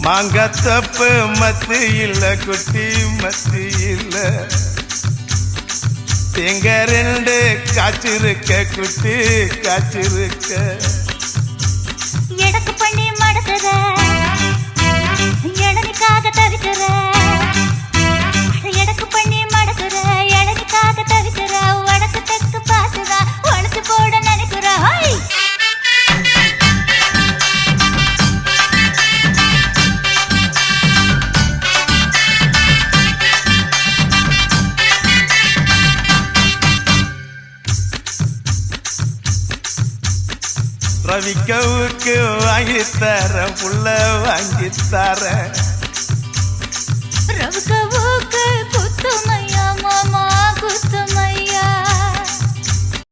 மாங்கத்தப்பு மத்து இல்ல குட்டி மத்து இல்ல எங்க ரெண்டு காய்ச்சிருக்க குட்டி காய்ச்சிருக்க எடக்கு பண்ணி மடக்குற இளநிக்காக தவிக்கிற எடக்கு பண்ணி மடக்குற இளநிக்காக தவிக்கிற வடக்கு தெற்கு பார்த்துதா வளர்த்து போட நினைக்கிற ரவிக்கவுக்கு வாங்கித்தர புள்ள வாங்கித்தர